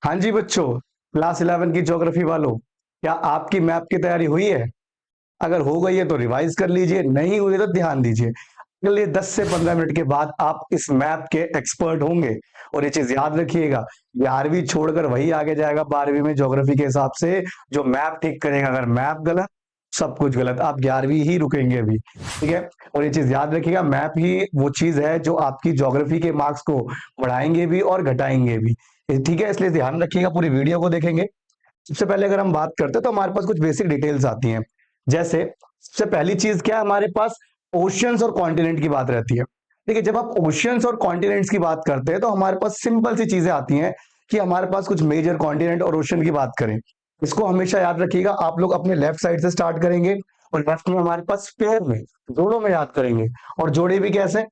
हाँ जी बच्चों, क्लास 11 की ज्योग्राफी वालों, क्या आपकी मैप की तैयारी हुई है? अगर हो गई है तो रिवाइज कर लीजिए, नहीं हुई है तो ध्यान दीजिए। अगले 10 से 15 मिनट के बाद आप इस मैप के एक्सपर्ट होंगे। और ये चीज याद रखिएगा, 11वीं छोड़कर वही आगे जाएगा 12वीं में ज्योग्राफी के हिसाब से जो मैप ठीक करेगा। अगर मैप गलत, सब कुछ गलत, आप 11वीं ही रुकेंगे अभी, ठीक है। और ये चीज याद रखिएगा, मैप ही वो चीज है जो आपकी ज्योग्राफी के मार्क्स को बढ़ाएंगे भी और घटाएंगे भी, ठीक है। इसलिए ध्यान रखिएगा, पूरी वीडियो को देखेंगे। सबसे पहले अगर हम बात करते हैं तो हमारे पास कुछ बेसिक डिटेल्स आती हैं। जैसे सबसे पहली चीज क्या है, हमारे पास ओशियंस और कॉन्टिनेंट की बात रहती है। देखिए, जब आप ओशियंस और कॉन्टिनेंट्स की बात करते हैं तो हमारे पास सिंपल सी चीजें आती हैं कि हमारे पास कुछ मेजर कॉन्टिनेंट और ओशियन की बात करें। इसको हमेशा याद रखिएगा, आप लोग अपने लेफ्ट साइड से स्टार्ट करेंगे और लेफ्ट में हमारे पास पेयर में, दोनों में याद करेंगे। और जोड़े भी कैसे,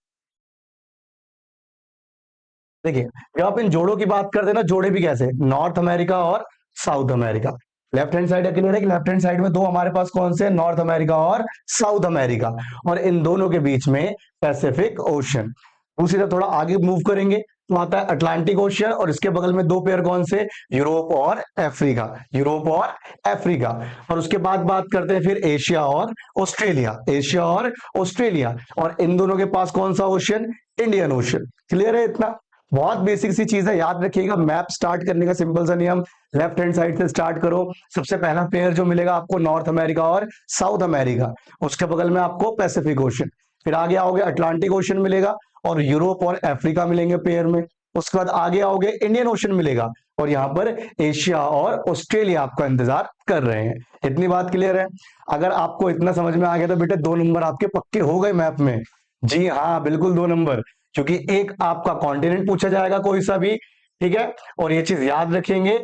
देखिए, जब आप इन जोड़ों की बात करते हैं ना, जोड़े भी कैसे, नॉर्थ अमेरिका और south America. Left hand side clear है कि लेफ्ट हैंड साइड में दो हमारे पास कौन से, नॉर्थ अमेरिका और साउथ अमेरिका। और इन दोनों के बीच में पैसिफिक ओशन। दूसरी तरफ थोड़ा आगे मूव करेंगे तो आता है अटलांटिक ओशियन, और इसके बगल में दो पेयर कौन से, यूरोप और अफ्रीका, यूरोप और अफ्रीका। और उसके बाद बात करते हैं फिर एशिया और ऑस्ट्रेलिया, एशिया और ऑस्ट्रेलिया। और इन दोनों के पास कौन सा ओशियन, इंडियन ओशियन। क्लियर है इतना? बहुत बेसिक सी चीज है, याद रखिएगा। मैप स्टार्ट करने का सिंपल सा नियम, लेफ्ट हैंड साइड से स्टार्ट करो। सबसे पहला पेयर जो मिलेगा आपको, नॉर्थ अमेरिका और साउथ अमेरिका। उसके बगल में आपको पैसिफिक ओशन। फिर आगे आओगे अटलांटिक ओशन मिलेगा, और यूरोप और अफ्रीका मिलेंगे पेयर में। उसके बाद आगे आओगे इंडियन ओशन मिलेगा, और यहाँ पर एशिया और ऑस्ट्रेलिया आपका इंतजार कर रहे हैं। इतनी बात क्लियर है? अगर आपको इतना समझ में आ गया तो बेटे 2 नंबर आपके पक्के हो गए मैप में। जी हाँ, बिल्कुल 2 नंबर, क्योंकि एक आपका कॉन्टिनेंट पूछा जाएगा कोई सा भी, ठीक है। और ये चीज याद रखेंगे।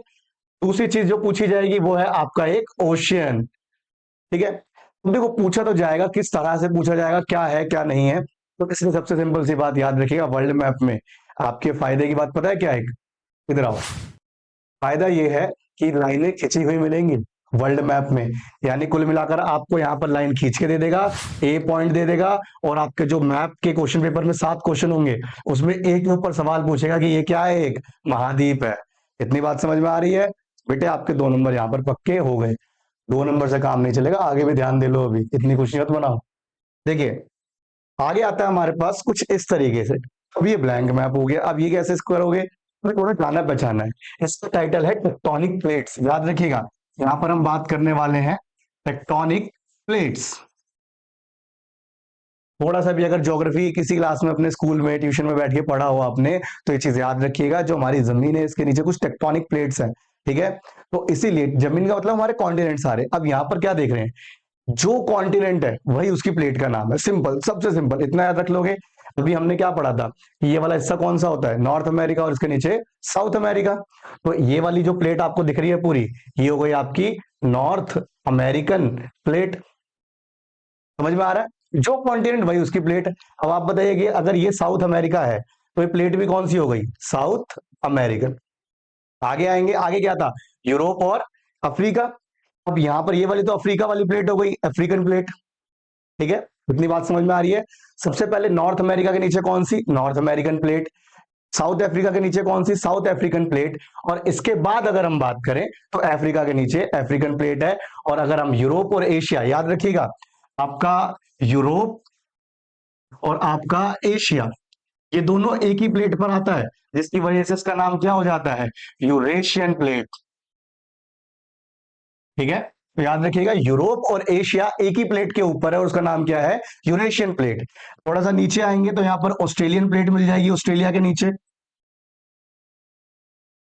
दूसरी चीज जो पूछी जाएगी वो है आपका एक ओशियन, ठीक है। तो देखो, पूछा तो जाएगा, किस तरह से पूछा जाएगा, क्या है क्या नहीं है। तो इसलिए सबसे सिंपल सी बात याद रखिएगा, वर्ल्ड मैप में आपके फायदे की बात पता है क्या है? इधर आओ। फायदा ये है कि लाइनें खिंची हुई मिलेंगी वर्ल्ड मैप में। यानी कुल मिलाकर आपको यहाँ पर लाइन खींच के दे देगा, ए पॉइंट दे देगा। और आपके जो मैप के क्वेश्चन पेपर में 7 क्वेश्चन होंगे, उसमें एक के ऊपर सवाल पूछेगा कि ये क्या है, एक महाद्वीप है। इतनी बात समझ में आ रही है? बेटे आपके 2 नंबर यहाँ पर पक्के हो गए। 2 नंबर से काम नहीं चलेगा, आगे भी ध्यान दे लो, अभी इतनी खुशी मत बनाओ। देखिए, आगे आता है हमारे पास कुछ इस तरीके से। अब ये ब्लैंक मैप हो गया, अब ये कैसे करोगे, हमें थोड़ा जाना पहचाना है। इसका टाइटल है टेक्टोनिक प्लेट्स, याद रखिएगा। यहाँ पर हम बात करने वाले हैं टेक्टोनिक प्लेट्स। थोड़ा सा भी अगर ज्योग्राफी किसी क्लास में अपने स्कूल में ट्यूशन में बैठ के पढ़ा हो आपने, तो ये चीज याद रखिएगा, जो हमारी जमीन है इसके नीचे कुछ टेक्टोनिक प्लेट्स हैं, ठीक है। तो इसीलिए जमीन का मतलब हमारे कॉन्टिनेंट सारे। अब यहाँ पर क्या देख रहे हैं, जो कॉन्टिनेंट है वही उसकी प्लेट का नाम है। सिंपल, सबसे सिंपल, इतना याद रख लोगे। अभी हमने क्या पढ़ा था कि ये वाला हिस्सा कौन सा होता है, नॉर्थ अमेरिका, और इसके नीचे साउथ अमेरिका। तो ये वाली जो प्लेट आपको दिख रही है पूरी, ये हो गई आपकी नॉर्थ अमेरिकन प्लेट। समझ में आ रहा है? जो कॉन्टिनेंट वही उसकी प्लेट। अब आप बताइए कि अगर ये साउथ अमेरिका है तो ये प्लेट भी कौन सी हो गई, साउथ अमेरिकन। आगे आएंगे, आगे क्या था, यूरोप और अफ्रीका। अब यहां पर ये वाली तो अफ्रीका वाली प्लेट हो गई, अफ्रीकन प्लेट, ठीक है। इतनी बात समझ में आ रही है? सबसे पहले नॉर्थ अमेरिका के नीचे कौन सी, North American plate. South Africa के नीचे कौन सी, साउथ अफ्रीकन प्लेट। और इसके बाद अगर हम बात करें तो अफ्रीका के नीचे अफ्रीकन प्लेट है। और अगर हम यूरोप और एशिया, याद रखिएगा, आपका यूरोप और आपका एशिया, ये दोनों एक ही प्लेट पर आता है, जिसकी वजह से इसका नाम क्या हो जाता है, यूरेशियन प्लेट, ठीक है। तो याद रखिएगा, यूरोप और एशिया एक ही प्लेट के ऊपर है और उसका नाम क्या है, यूरेशियन प्लेट। थोड़ा सा नीचे आएंगे तो यहाँ पर ऑस्ट्रेलियन प्लेट मिल जाएगी, ऑस्ट्रेलिया के नीचे।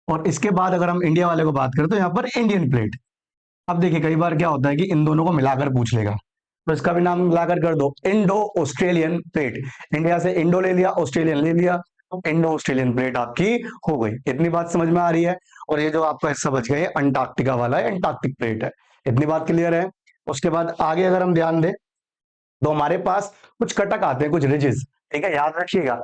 और इसके बाद अगर हम इंडिया वाले को बात करें तो यहाँ पर इंडियन प्लेट। अब देखिए, कई बार क्या होता है कि इन दोनों को मिलाकर पूछ लेगा, तो इसका भी नाम मिलाकर कर दो, इंडो ऑस्ट्रेलियन प्लेट। इंडिया से इंडो ले लिया, ऑस्ट्रेलियन ले लिया, तो इंडो ऑस्ट्रेलियन प्लेट आपकी हो गई। इतनी बात समझ में आ रही है? और ये जो आपका हिस्सा बच गया है अंटार्कटिका वाला है, अंटार्कटिक प्लेट है। इतनी बात क्लियर है? उसके बाद आगे अगर हम ध्यान दें तो हमारे पास कुछ कटक आते हैं, कुछ रिजेस, ठीक है। याद रखिएगा,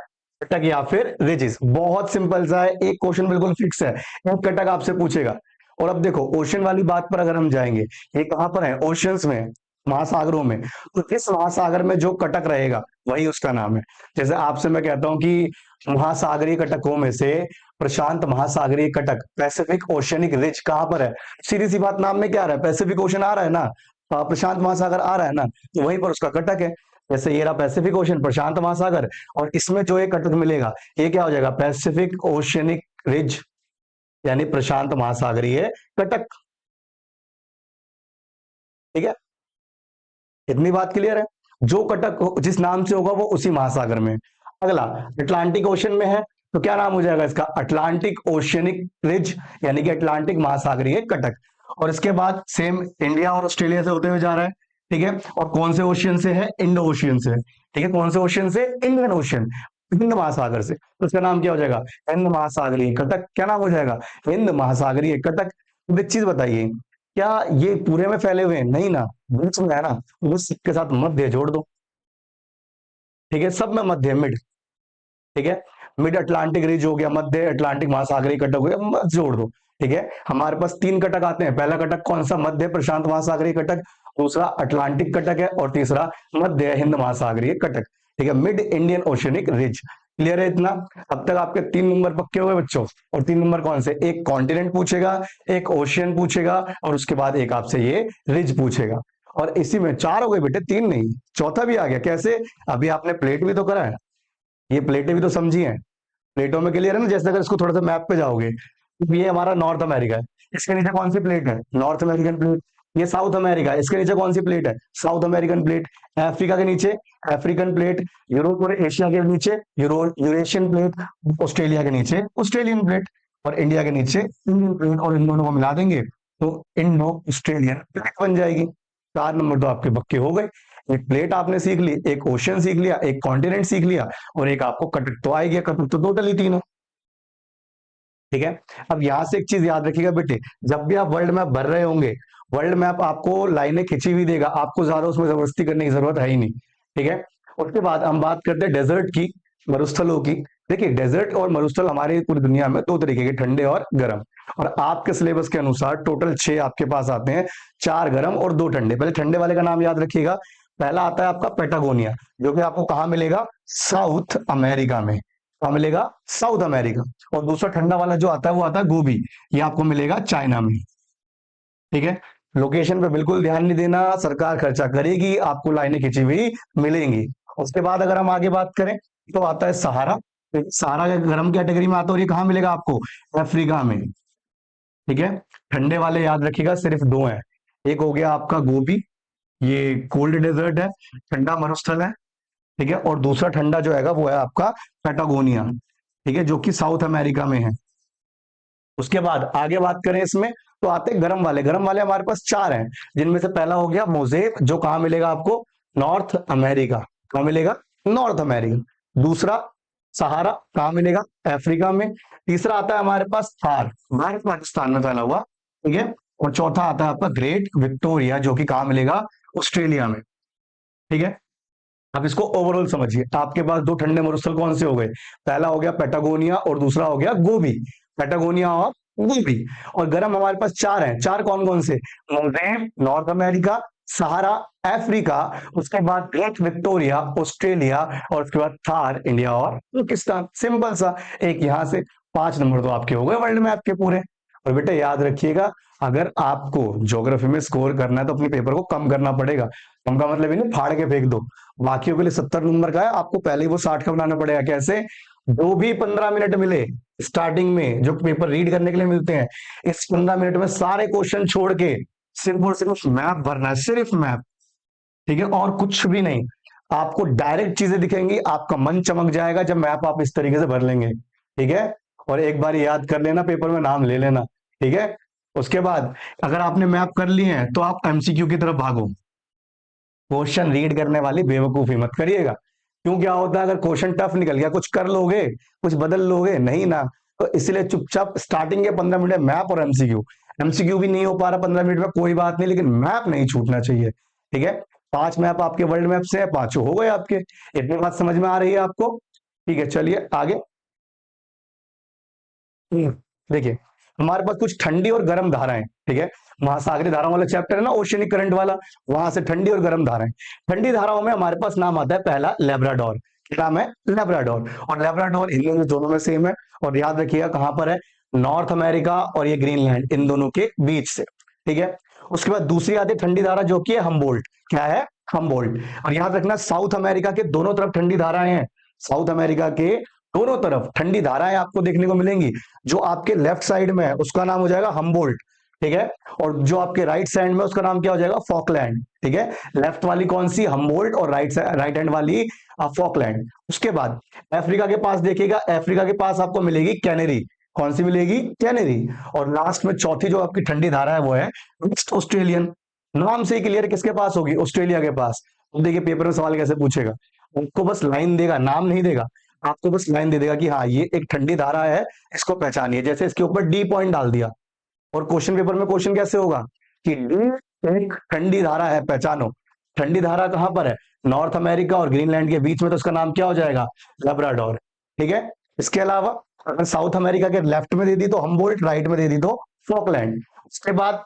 कटक या फिर रिजेस, बहुत सिंपल सा है, एक क्वेश्चन बिल्कुल फिक्स है, एक कटक आपसे पूछेगा। और अब देखो, ओशन वाली बात पर अगर हम जाएंगे, ये कहां पर है, ओशंस में, महासागरों में। तो इस महासागर में जो कटक रहेगा वही उसका नाम है। जैसे आपसे मैं कहता हूं कि महासागरीय कटकों में से प्रशांत महासागरीय कटक, पैसिफिक ओशियनिक रिज कहां पर है? सीधी सी बात, नाम में क्या आ रहा है? पैसिफिक ओशन आ रहा है ना, प्रशांत महासागर आ रहा है ना, तो वहीं पर उसका कटक है। जैसे ये रहा पैसिफिक ओशन, प्रशांत महासागर, और इसमें जो ये कटक मिलेगा ये क्या हो जाएगा? पैसिफिक ओशियनिक रिज, यानी प्रशांत महासागरीय कटक। ठीक है, इतनी बात क्लियर है? जो कटक जिस नाम से होगा वो उसी महासागर में। अगला अटलांटिक ओशन में है, तो क्या नाम हो जाएगा इसका? अटलांटिक ओशियनिक रिज, यानी कि अटलांटिक महासागरीय कटक। और इसके बाद सेम इंडिया और ऑस्ट्रेलिया से होते हुए जा रहा है। ठीक है, और कौन से ओशियन से है? इंडो ओशियन से। ठीक है, कौन से ओशियन से? इंडियन ओशियन, हिंद महासागर से। तो इसका नाम क्या हो जाएगा? हिंद महासागरीय कटक। क्या नाम हो जाएगा? हिंद महासागरीय कटक। तो एक चीज बताइए, क्या ये पूरे में फैले हुए हैं? नहीं ना, बीच में है ना, बस इसके साथ मध्य जोड़ दो। ठीक है, सब में मध्य, मिड। ठीक है, मिड अटलांटिक रिज हो गया, मध्य अटलांटिक महासागरीय कटक हो गया, जोड़ दो। ठीक है, हमारे पास 3 कटक आते हैं। पहला कटक कौन सा? मध्य प्रशांत महासागरीय कटक, दूसरा अटलांटिक कटक है, और तीसरा मध्य हिंद महासागरीय कटक। ठीक है, mid Indian oceanic ridge. Clear है इतना? अब तक आपके 3 नंबर पक्के हुए बच्चों। और 3 नंबर कौन से? एक कॉन्टिनेंट पूछेगा, एक ओशियन पूछेगा, और उसके बाद एक आपसे ये रिज पूछेगा। और इसी में 4 हो गए बेटे, 3 नहीं, चौथा भी आ गया। कैसे? अभी आपने प्लेट भी तो करा है, ये प्लेटें भी तो समझी हैं। प्लेटों में क्लियर है ना? जैसे अगर इसको थोड़ा सा मैप पे जाओगे, तो ये हमारा नॉर्थ अमेरिका है, इसके नीचे कौन सी प्लेट है? North American plate. ये साउथ अमेरिका है, इसके नीचे कौन सी प्लेट है? South American plate. अफ्रीका के नीचे अफ्रीकन प्लेट। यूरोप और एशिया के नीचे यूरेशियन प्लेट। ऑस्ट्रेलिया के नीचे ऑस्ट्रेलियन प्लेट। और इंडिया के नीचे इंडियन प्लेट। और इन दोनों को मिला देंगे तो इंडो ऑस्ट्रेलियन प्लेट बन जाएगी। 4 नंबर तो आपके पक्के हो गए। एक प्लेट आपने सीख ली, एक ओशियन सीख लिया, एक कॉन्टिनेंट सीख लिया, और एक आपको कटक तो आ गया। कटक तो टोटली 3 है। ठीक है, अब यहां से एक चीज याद रखिएगा बेटे, जब भी आप वर्ल्ड मैप भर रहे होंगे, वर्ल्ड मैप आपको लाइनें खिंची हुई देगा, आपको ज्यादा उसमें जबरदस्ती करने की जरूरत है ही नहीं। ठीक है, उसके बाद हम बात करते हैं डेजर्ट की, मरुस्थलों की। देखिए, डेजर्ट और मरुस्थल हमारी पूरी दुनिया में 2 तरीके के, ठंडे और गर्म। और आपके सिलेबस के अनुसार टोटल 6 आपके पास आते हैं, 4 गर्म और 2 ठंडे। पहले ठंडे वाले का नाम याद रखिएगा। पहला आता है आपका पेटागोनिया, जो कि आपको कहाँ मिलेगा? साउथ अमेरिका में। कहाँ मिलेगा? South America. और दूसरा ठंडा वाला जो आता है वो आता है गोबी, ये आपको मिलेगा चाइना में। ठीक है, लोकेशन पे बिल्कुल ध्यान नहीं देना, सरकार खर्चा करेगी, आपको लाइनें खिंची हुई मिलेंगी। उसके बाद अगर हम आगे बात करें तो आता है सहारा। सहारा गर्म कैटेगरी में आता है, और ये कहाँ मिलेगा आपको? अफ्रीका में। ठीक है, ठंडे वाले याद रखिएगा सिर्फ 2 हैं। एक हो गया आपका गोबी, ये कोल्ड डेजर्ट है, ठंडा मरुस्थल है। ठीक है, और दूसरा ठंडा जो है वो है आपका पेटागोनिया। ठीक है, जो कि साउथ अमेरिका में है। उसके बाद आगे बात करें इसमें, तो आते हैं गर्म वाले। गर्म वाले हमारे पास 4 हैं, जिनमें से पहला हो गया मोजेक, जो कहां मिलेगा आपको? North America. कहां मिलेगा? North America. दूसरा सहारा, कहां मिलेगा? अफ्रीका में। तीसरा आता है हमारे पास थार, भारत पाकिस्तान में फैला हुआ। ठीक है, और चौथा आता है आपका ग्रेट विक्टोरिया, जो कि कहां मिलेगा? ऑस्ट्रेलिया में। ठीक है, अब इसको ओवरऑल समझिए। आपके पास 2 ठंडे मरुस्थल कौन से हो गए? पहला हो गया पेटागोनिया, और दूसरा हो गया गोबी। पेटागोनिया और गोबी। और गर्म हमारे पास 4 हैं। 4 कौन कौन से? मोजेक नॉर्थ अमेरिका, सहारा अफ्रीका, उसके बाद ग्रेट विक्टोरिया ऑस्ट्रेलिया, और उसके बाद थार इंडिया और पाकिस्तान। सिंपल सा, एक यहां से 5 नंबर तो आपके हो गए वर्ल्ड मैप के पूरे। और बेटा याद रखिएगा, अगर आपको ज्योग्राफी में स्कोर करना है तो अपने पेपर को कम करना पड़ेगा। कम का मतलब नहीं फाड़ के फेंक दो। बाकियों के लिए 70 नंबर का है, आपको पहले ही वो 60 का बनाना पड़ेगा। कैसे? जो भी 15 मिनट मिले स्टार्टिंग में, जो पेपर रीड करने के लिए मिलते हैं, इस 15 मिनट में सारे क्वेश्चन छोड़ के सिर्फ और सिर्फ मैप भरना है, सिर्फ मैप। ठीक है, और कुछ भी नहीं। आपको डायरेक्ट चीजें दिखेंगी, आपका मन चमक जाएगा जब मैप आप इस तरीके से भर लेंगे। ठीक है, और एक बार याद कर लेना, पेपर में नाम ले लेना। ठीक है, उसके बाद अगर आपने मैप कर लिए हैं तो आप एमसीक्यू की तरफ भागो। क्वेश्चन रीड करने वाली बेवकूफी मत करिएगा। क्यों, क्या होता है अगर क्वेश्चन टफ निकल गया, कुछ कर लोगे, कुछ बदल लोगे नहीं ना, तो इसलिए चुपचाप स्टार्टिंग के 15 मिनट मैप और एमसीक्यू। एमसीक्यू भी नहीं हो पा रहा 15 मिनट में, कोई बात नहीं, लेकिन मैप नहीं छूटना चाहिए। ठीक है, 5 मैप आपके वर्ल्ड मैप से है, 5 हो गए आपके। इतनी बात समझ में आ रही है आपको? ठीक है, चलिए आगे। देखिए, हमारे पास कुछ ठंडी और गर्म धाराएं। ठीक है, महासागरीय धाराओं वाला चैप्टर है ना, ओशियनिक करंट वाला, वहां से ठंडी और गर्म धाराएं। ठंडी धाराओं में हमारे पास नाम आता है पहला लेब्राडोर। नाम है लेब्राडोर। और लेब्राडोर हिंदी इंग्लिश दोनों में सेम है। और याद रखिएगा कहां पर है, नॉर्थ अमेरिका और ये ग्रीनलैंड, इन दोनों के बीच से। ठीक है। उसके बाद दूसरी आती है ठंडी धारा, जो कि है हम्बोल्ट। क्या है? हम्बोल्ट। और याद रखना साउथ अमेरिका के दोनों तरफ ठंडी धाराएं हैं। साउथ अमेरिका के दोनों तरफ ठंडी धाराएं आपको देखने को मिलेंगी। जो आपके लेफ्ट साइड में है उसका नाम हो जाएगा हम्बोल्ट। ठीक है। और जो आपके राइट साइड में उसका नाम क्या हो जाएगा? फॉकलैंड। ठीक है। लेफ्ट वाली कौन सी? हम्बोल्ट। और राइट हैंड वाली फॉकलैंड। उसके बाद अफ्रीका के पास देखिएगा, अफ्रीका के पास आपको मिलेगी कैनरी। कौन सी मिलेगी? कैनरी। और लास्ट में चौथी जो आपकी ठंडी धारा है वो है वेस्ट ऑस्ट्रेलियन। नाम से ही क्लियर, किसके पास होगी? ऑस्ट्रेलिया के पास। अब देखिए पेपर में सवाल कैसे पूछेगा, आपको बस लाइन देगा, नाम नहीं देगा। आपको बस लाइन दे देगा कि हाँ ये एक ठंडी धारा है, इसको पहचानिए। जैसे इसके ऊपर डी पॉइंट डाल दिया। और क्वेश्चन पेपर में क्वेश्चन कैसे होगा कि डी एक ठंडी धारा है, पहचानो। ठंडी धारा कहां पर है? नॉर्थ अमेरिका और ग्रीनलैंड के बीच में, तो उसका नाम क्या हो जाएगा? लेब्राडोर। ठीक है। इसके अलावा अगर साउथ अमेरिका के लेफ्ट में दे दी तो हम्बोल्ट, राइट में दे दी तो फॉकलैंड। उसके बाद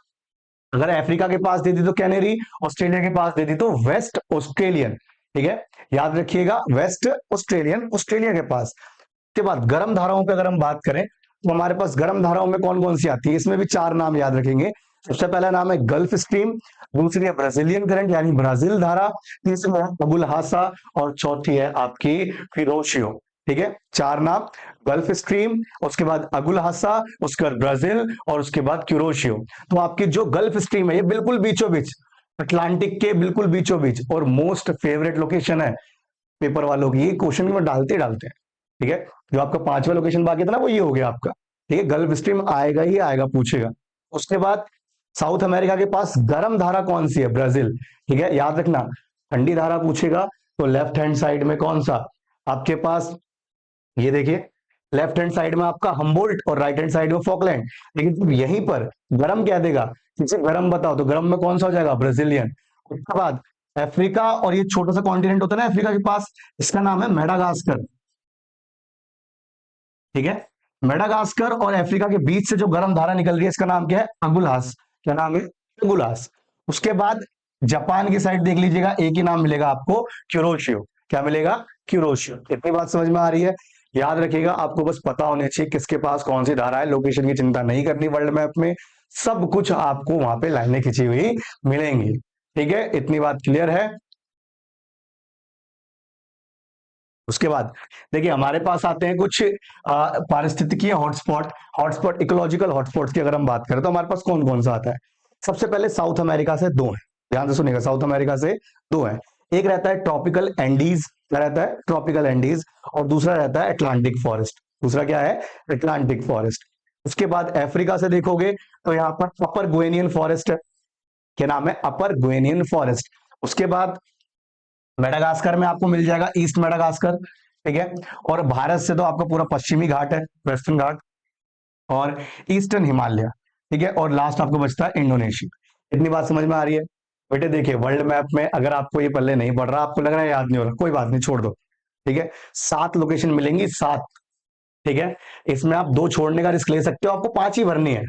अगर अफ्रीका के पास दे दी तो कैनरी, ऑस्ट्रेलिया के पास दे दी तो वेस्ट ऑस्ट्रेलियन। ठीक है। याद रखिएगा वेस्ट ऑस्ट्रेलियन, ऑस्ट्रेलिया के पास। उसके बाद गर्म धाराओं पे अगर हम बात करें तो हमारे पास गर्म धाराओं में कौन कौन सी आती है, इसमें भी चार नाम याद रखेंगे। सबसे पहला नाम है गल्फ स्ट्रीम, दूसरी है ब्राजीलियन करंट यानी ब्राजील धारा, तीसरी है अबुल हासा, और चौथी है आपकी फिरोशियो। ठीक है। चार नाम, गल्फ स्ट्रीम, उसके बाद अगुल हासा, उसके बाद ब्राजील, और उसके बाद क्यूरोशियो। तो आपकी जो गल्फ स्ट्रीम है ये बिल्कुल बीचों बीच, अटलांटिक के बिल्कुल बीचों बीच, और मोस्ट फेवरेट लोकेशन है पेपर वालों की, ये क्वेश्चन में डालते डालते हैं। ठीक है। जो आपका पांचवा लोकेशन बाकी था ना, वो ये हो गया आपका। ठीक है। गल्फ स्ट्रीम आएगा ही आएगा, पूछेगा। उसके बाद साउथ अमेरिका के पास गर्म धारा कौन सी है? ब्राजील। ठीक है। याद रखना ठंडी धारा पूछेगा तो लेफ्ट हैंड साइड में कौन सा आपके पास, ये देखिए लेफ्ट हैंड साइड में आपका हम्बोल्ट और राइट हैंड साइड में फॉकलैंड। लेकिन जब यहीं पर गरम क्या देगा, किसी गरम बताओ, तो गरम में कौन सा हो जाएगा? ब्राजीलियन। उसके बाद अफ्रीका, और ये छोटा सा कॉन्टिनेंट होता है ना अफ्रीका के पास, इसका नाम है मेडागास्कर। ठीक है। मेडागास्कर और अफ्रीका के बीच से जो गर्म धारा निकल रही है इसका नाम क्या है? अगुलास। क्या नाम है? अगुलास। उसके बाद जापान की साइड देख लीजिएगा, एक ही नाम मिलेगा आपको, क्यूरोशियो। क्या मिलेगा? क्यूरोशियो। इतनी बात समझ में आ रही है? याद रखिएगा आपको बस पता होने चाहिए किसके पास कौन सी धारा है, लोकेशन की चिंता नहीं करनी। वर्ल्ड मैप में सब कुछ आपको वहां पे लाइनें खिंची हुई मिलेंगी। ठीक है। इतनी बात क्लियर है? उसके बाद देखिए हमारे पास आते हैं कुछ पारिस्थितिकीय हॉटस्पॉट, हॉटस्पॉट इकोलॉजिकल हॉटस्पॉट की अगर हम बात करें तो हमारे पास कौन कौन सा आता है। सबसे पहले साउथ अमेरिका से दो है, ध्यान से सुनिएगा, साउथ अमेरिका से दो है। एक रहता है ट्रॉपिकल एंडीज, क्या रहता है? Tropical Andes. और दूसरा रहता है अटलांटिक फॉरेस्ट। दूसरा क्या है? Atlantic forest. उसके बाद अफ्रीका से देखोगे तो यहाँ पर अपर गुएनियन फॉरेस्ट है। क्या नाम है? अपर गुएनियन फॉरेस्ट। उसके बाद मेडागास्कर में आपको मिल जाएगा ईस्ट मेडागास्कर। ठीक है। और भारत से तो आपका पूरा पश्चिमी घाट है, वेस्टर्न घाट, और ईस्टर्न हिमालय। ठीक है। और लास्ट आपको बचता है इंडोनेशिया। इतनी बात समझ में आ रही है? बेटे देखिए वर्ल्ड मैप में अगर आपको ये पल्ले नहीं पड़ रहा, आपको लग रहा है याद नहीं हो रहा, कोई बात नहीं, छोड़ दो। ठीक है। 7 लोकेशन मिलेंगी, 7। ठीक है। इसमें आप 2 छोड़ने का रिस्क ले सकते हो, आपको 5 ही भरनी है।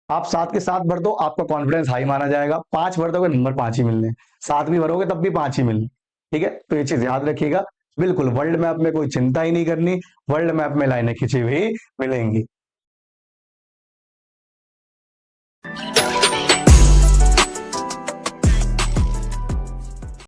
आप 7 के 7 भर दो, आपका कॉन्फिडेंस हाई माना जाएगा। 5 भर दोगे, नंबर 5 ही मिलने। 7 भी भरोगे तब भी 5 ही मिलने। ठीक है। तो ये चीज याद रखिएगा। बिल्कुल वर्ल्ड मैप में कोई चिंता ही नहीं करनी, वर्ल्ड मैप में लाइनें खिंची हुई मिलेंगी।